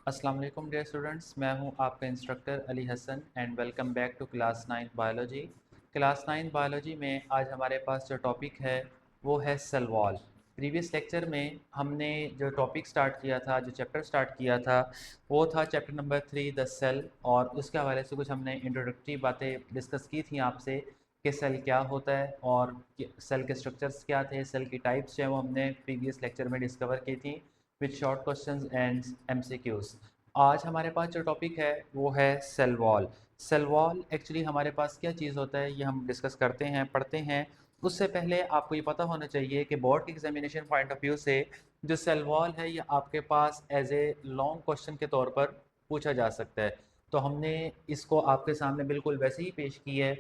अस्सलाम वालेकुम dear students, मैं हूं आपका instructor Ali Hasan and welcome back to class 9 biology. Class 9 biology में आज हमारे पास जो टॉपिक है वो है सेल वॉल। प्रीवियस लेक्चर में हमने जो टॉपिक स्टार्ट किया था, जो चैप्टर स्टार्ट किया था, वो था चैप्टर नंबर 3 द सेल। और उसके हवाले से कुछ हमने इंट्रोडक्टरी बातें डिस्कस की थी आपसे कि सेल क्या होता है और सेल के स्ट्रक्चर्स क्या थे, सेल की टाइप्स जो है वो हमने प्रीवियस लेक्चर में डिस्कवर की थी with short questions and MCQs. आज हमारे पास जो टॉपिक है वो है cell wall. Cell wall actually हमारे पास क्या चीज़ होता है ये हम डिस्कस करते हैं, पढ़ते हैं। उससे पहले आपको ये पता होना चाहिए कि बोर्ड के एग्जामिनेशन पॉइंट ऑफ व्यू से जो सेल वॉल है ये आपके पास एज ए लॉन्ग क्वेश्चन के तौर पर पूछा जा सकता है। तो हमने इसको आपके सामने बिल्कुल वैसे ही पेश की है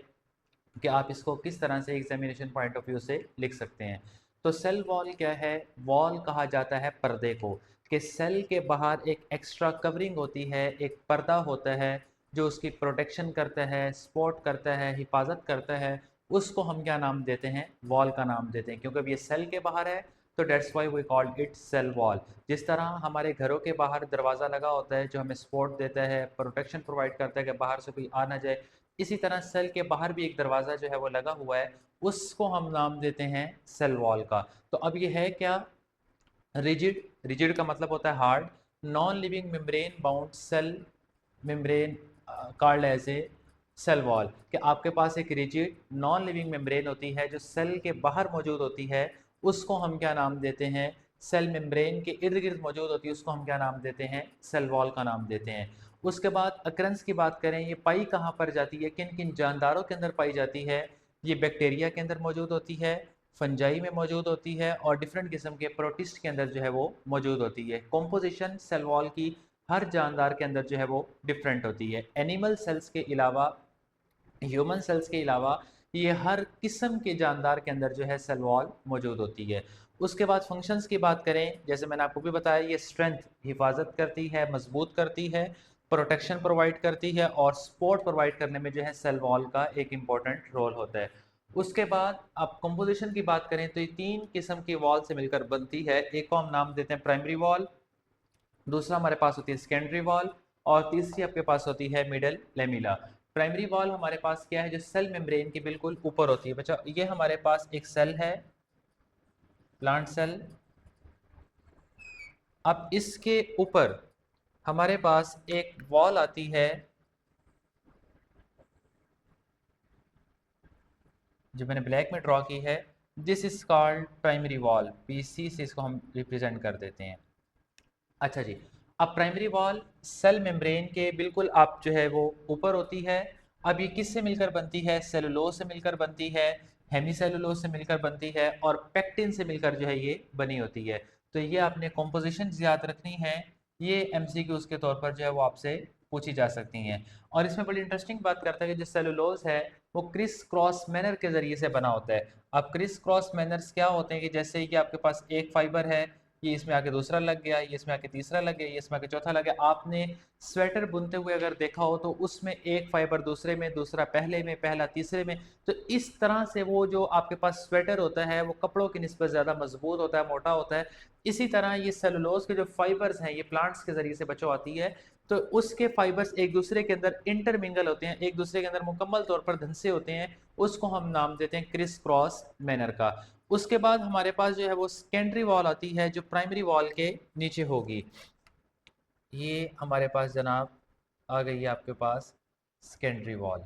कि आप इसको किस तरह से एग्जामिनेशन पॉइंट ऑफ व्यू से लिख सकते हैं। तो सेल वॉल क्या है? वॉल कहा जाता है पर्दे को, कि सेल के बाहर एक एक्स्ट्रा कवरिंग होती है, एक पर्दा होता है जो उसकी प्रोटेक्शन करता है, सपोर्ट करता है, हिफाजत करता है। उसको हम क्या नाम देते हैं? वॉल का नाम देते हैं, क्योंकि अब ये सेल के बाहर है तो that's why we called it cell wall. जिस तरह हमारे घरों के बाहर दरवाज़ा लगा होता है जो हमें सपोर्ट देता है, प्रोटेक्शन प्रोवाइड करता है कि बाहर से कोई आ ना जाए, इसी तरह सेल के बाहर भी एक दरवाज़ा जो है वो लगा हुआ है, उसको हम नाम देते हैं सेल वॉल का। तो अब ये है क्या? रिजिड। रिजिड का मतलब होता है hard. Non living membrane bound cell membrane called as a cell wall. कि आपके पास एक रिजिड नॉन लिविंग मेम्ब्रेन होती है जो सेल के बाहर मौजूद होती है, उसको हम क्या नाम देते हैं? सेल मेम्ब्रेन के इर्द गिर्द मौजूद होती है, उसको हम क्या नाम देते हैं? सेल वॉल का नाम देते हैं। उसके बाद अक्रंस की बात करें, ये पाई कहाँ पर जाती है, किन किन जानदारों के अंदर पाई जाती है? ये बैक्टीरिया के अंदर मौजूद होती है, फंजाई में मौजूद होती है, और डिफरेंट किस्म के प्रोटिस्ट के अंदर जो है वो मौजूद होती है। कॉम्पोजिशन सेल वॉल की हर जानदार के अंदर जो है वो डिफरेंट होती है। एनिमल सेल्स के अलावा, ह्यूमन सेल्स के अलावा, ये हर किस्म के जानदार के अंदर जो है सेल वॉल मौजूद होती है। उसके बाद फंक्शंस की बात करें, जैसे मैंने आपको भी बताया, ये स्ट्रेंथ हिफाजत करती है, मजबूत करती है, प्रोटेक्शन प्रोवाइड करती है, और सपोर्ट प्रोवाइड करने में जो है सेल वॉल का एक इम्पॉर्टेंट रोल होता है। उसके बाद अब कंपोजिशन की बात करें तो ये तीन किस्म की वॉल से मिलकर बनती है। एक को हम नाम देते हैं प्राइमरी वॉल, दूसरा हमारे पास होती है सेकेंडरी वॉल, और तीसरी आपके पास होती है मिडल लेमिला। प्राइमरी वॉल हमारे पास क्या है? जो सेल मेम्ब्रेन के बिल्कुल ऊपर होती है। बच्चा, ये हमारे पास एक सेल है, प्लांट सेल। अब इसके ऊपर हमारे पास एक वॉल आती है जो मैंने ब्लैक में ड्रॉ की है। This is called primary wall, PC से इसको हम रिप्रेजेंट कर देते हैं। अच्छा जी। अब प्राइमरी वॉल सेल मेम्ब्रेन के बिल्कुल आप जो है वो ऊपर होती है। अब ये किससे मिलकर बनती है? सेलुलोज से मिलकर बनती है, हेमीसेलुलोज से मिलकर बनती है, और पेक्टिन से मिलकर जो है ये बनी होती है। तो ये आपने कॉम्पोजिशन याद रखनी है। ये एमसीक्यूज के तौर पर जो है वो आपसे पूछी जा सकती हैं। और इसमें बड़ी इंटरेस्टिंग बात करता है कि जो सेलुलोज है वो क्रिस क्रॉस मैनर के जरिए से बना होता है। अब क्रिस क्रॉस मैनर्स क्या होते हैं? कि जैसे कि आपके पास एक फाइबर है, ये इसमें आके दूसरा लग गया, ये इसमें आके तीसरा लग गया, ये इसमें आके चौथा लग गया। आपने स्वेटर बुनते हुए अगर देखा हो तो उसमें एक फाइबर दूसरे में, दूसरा पहले में, पहला तीसरे में। तो इस तरह से वो जो आपके पास स्वेटर होता है वो कपड़ों की निस्बत ज़्यादा मजबूत होता है, मोटा होता है। इसी तरह ये सेलुलोज के जो फाइबर्स हैं ये प्लांट्स के जरिए से बचो आती है। तो उसके फाइबर्स एक दूसरे के अंदर इंटरमिंगल होते हैं, एक दूसरे के अंदर मुकम्मल तौर पर धंसे होते हैं। उसको हम नाम देते हैं क्रिस क्रॉस मैनर का। उसके बाद हमारे पास जो है वो सेकेंडरी वॉल आती है जो प्राइमरी वॉल के नीचे होगी। ये हमारे पास जनाब आ गई है आपके पास सेकेंडरी वॉल।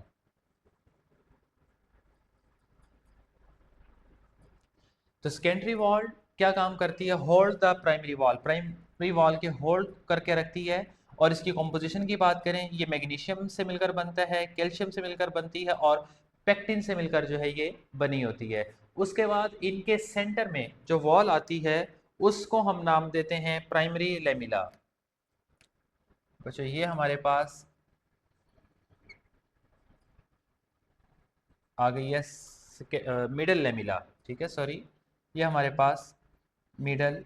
तो सेकेंडरी वॉल क्या काम करती है? Hold the primary wall, primary wall के होल्ड करके रखती है। और इसकी कॉम्पोजिशन की बात करें, ये मैग्नीशियम से मिलकर बनता है, कैल्शियम से मिलकर बनती है, और पेक्टिन से मिलकर जो है ये बनी होती है। उसके बाद इनके सेंटर में जो वॉल आती है उसको हम नाम देते हैं प्राइमरी लेमिला। बच्चों, ये हमारे पास आ गई है मिडल लेमिला। ठीक है, सॉरी, ये हमारे पास मिडल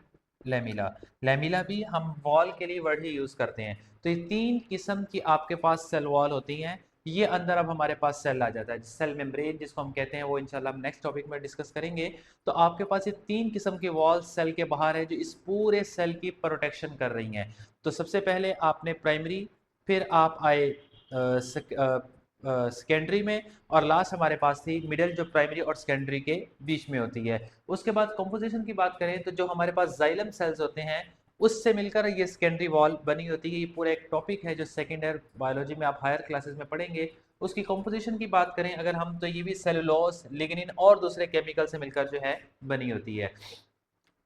लेमिला। लेमिला भी हम वॉल के लिए वर्ड ही यूज करते हैं। तो ये तीन किस्म की आपके पास सेल वॉल होती हैं। ये अंदर अब हमारे पास सेल आ जाता है, सेल मेम्ब्रेन जिसको हम कहते हैं, वो इंशाल्लाह हम नेक्स्ट टॉपिक में डिस्कस करेंगे। तो आपके पास ये तीन किस्म की वॉल सेल के बाहर है जो इस पूरे सेल की प्रोटेक्शन कर रही हैं। तो सबसे पहले आपने प्राइमरी, फिर आप आए सेकेंडरी में, और लास्ट हमारे पास थी मिडिल, जो प्राइमरी और सेकेंडरी के बीच में होती है। उसके बाद कंपोजिशन की बात करें तो जो हमारे पास जाइलम सेल्स होते हैं उससे मिलकर ये सेकेंडरी वॉल बनी होती है। ये पूरा एक टॉपिक है जो सेकेंड ईयर बायोलॉजी में आप हायर क्लासेस में पढ़ेंगे। उसकी कंपोजिशन की बात करें अगर हम, तो ये भी सेलुलोज, लिग्निन और दूसरे केमिकल से मिलकर जो है बनी होती है।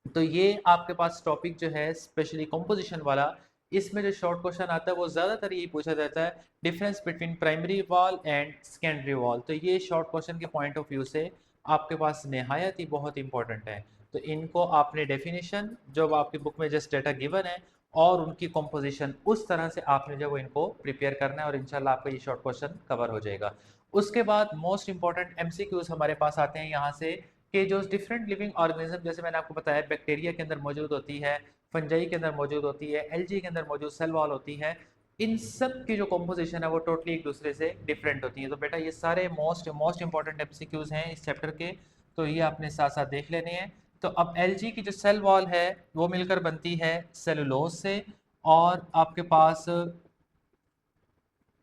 तो ये आपके पास टॉपिक जो है स्पेशली कंपोजिशन वाला, इसमें जो शॉर्ट क्वेश्चन आता है वो ज़्यादातर ये पूछा जाता है, difference between primary wall and secondary wall. तो ये शॉर्ट क्वेश्चन के पॉइंट ऑफ व्यू से आपके पास नहायत ही बहुत इंपॉर्टेंट है। तो इनको आपने डेफिनेशन जो आपकी बुक में जस्ट डेटा गिवन है और उनकी कंपोजिशन उस तरह से आपने जो इनको प्रिपेयर करना है, और इंशाल्लाह आपका ये शॉर्ट क्वेश्चन कवर हो जाएगा। उसके बाद मोस्ट इंपॉर्टेंट एमसीक्यूज हमारे पास आते हैं यहाँ से, कि जो डिफरेंट लिविंग ऑर्गेनिज्म, जैसे मैंने आपको बताया बैक्टीरिया के अंदर मौजूद होती है, फंजाई के अंदर मौजूद होती है, एलजी के अंदर मौजूद सेल वॉल होती है, इन सब की जो कंपोजिशन है वो टोटली एक दूसरे से डिफरेंट होती है। तो बेटा ये सारे मोस्ट मोस्ट इंपॉर्टेंट एमसीक्यूज हैं इस चैप्टर के, तो ये आपने साथ साथ देख लेने हैं। तो अब एलजी की जो सेल वॉल है वो मिलकर बनती है सेलुलोज से, और आपके पास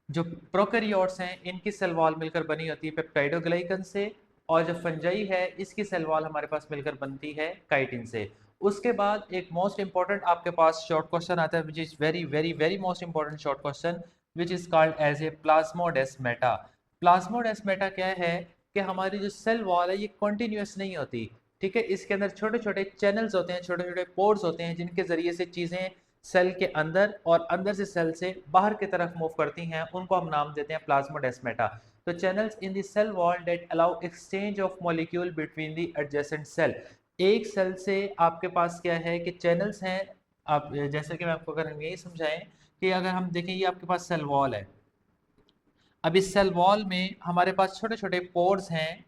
जो प्रोकैरियोट्स हैं इनकी सेल वॉल मिलकर बनी होती है पेप्टाइडोग्लाइकन से, और जो फंजाई है इसकी सेल वॉल हमारे पास मिलकर बनती है काइटिन से। उसके बाद एक मोस्ट इंपॉर्टेंट आपके पास शॉर्ट क्वेश्चन आता है, which is very very very most important short question, which is called as a plasmodesmata. Plasmodesmata क्या है कि हमारी जो सेल वॉल है ये कॉन्टिन्यूस नहीं होती, ठीक है। इसके अंदर छोटे छोटे चैनल्स होते हैं, छोटे छोटे पोर्स होते हैं, जिनके जरिए से चीज़ें सेल के अंदर और अंदर से सेल से बाहर की तरफ मूव करती हैं, उनको हम नाम देते हैं प्लाज्मोडेस्माटा। तो channels in the cell wall that allow exchange of molecule between the adjacent cell. एक सेल से आपके पास क्या है कि चैनल्स हैं। आप जैसे कि मैं आपको अगर हम यही समझाएं कि अगर हम देखें ये आपके पास सेल वॉल है, अब इस सेल वॉल में हमारे पास छोटे छोटे पोर्स हैं,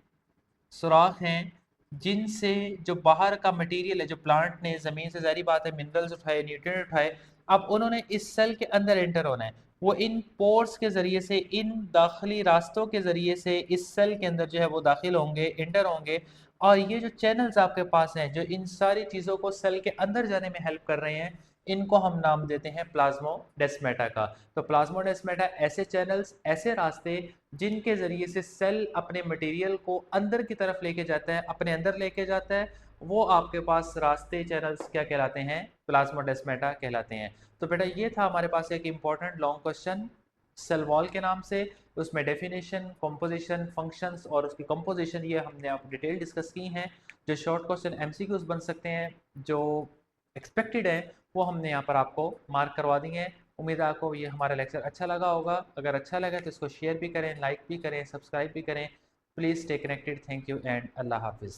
सुराख हैं, जिनसे जो बाहर का मटेरियल है, जो प्लांट ने ज़मीन से, ज़ाहिर बात है मिनरल्स उठाए, न्यूट्रिएंट उठाए, अब उन्होंने इस सेल के अंदर एंटर होना है। वो इन पोर्स के ज़रिए से, इन दाखिली रास्तों के ज़रिए से इस सेल के अंदर जो है वो दाखिल होंगे, एंटर होंगे। और ये जो चैनल्स आपके पास हैं जो इन सारी चीज़ों को सेल के अंदर जाने में हेल्प कर रहे हैं, इनको हम नाम देते हैं प्लाज्मोडेस्माटा का। तो प्लाज्मोडेस्माटा ऐसे चैनल्स, ऐसे रास्ते जिनके ज़रिए से सेल अपने मटेरियल को अंदर की तरफ लेके जाता है, अपने अंदर लेके जाता है, वो आपके पास रास्ते, चैनल्स क्या कहलाते हैं? प्लाज्मोडेस्माटा कहलाते हैं। तो बेटा ये था हमारे पास एक important long question cell wall के नाम से, उसमें डेफिनेशन, कंपोजिशन, फंक्शंस और उसकी कंपोजिशन ये हमने आप डिटेल डिस्कस की हैं। जो शॉर्ट क्वेश्चन एमसीक्यूज बन सकते हैं, जो एक्सपेक्टेड है, वो हमने यहाँ पर आपको मार्क करवा दिए हैं। उम्मीद है आपको ये हमारा लेक्चर अच्छा लगा होगा। अगर अच्छा लगा तो इसको शेयर भी करें, लाइक भी करें, सब्सक्राइब भी करें। Please stay connected. Thank you and अल्लाह हाफिज़।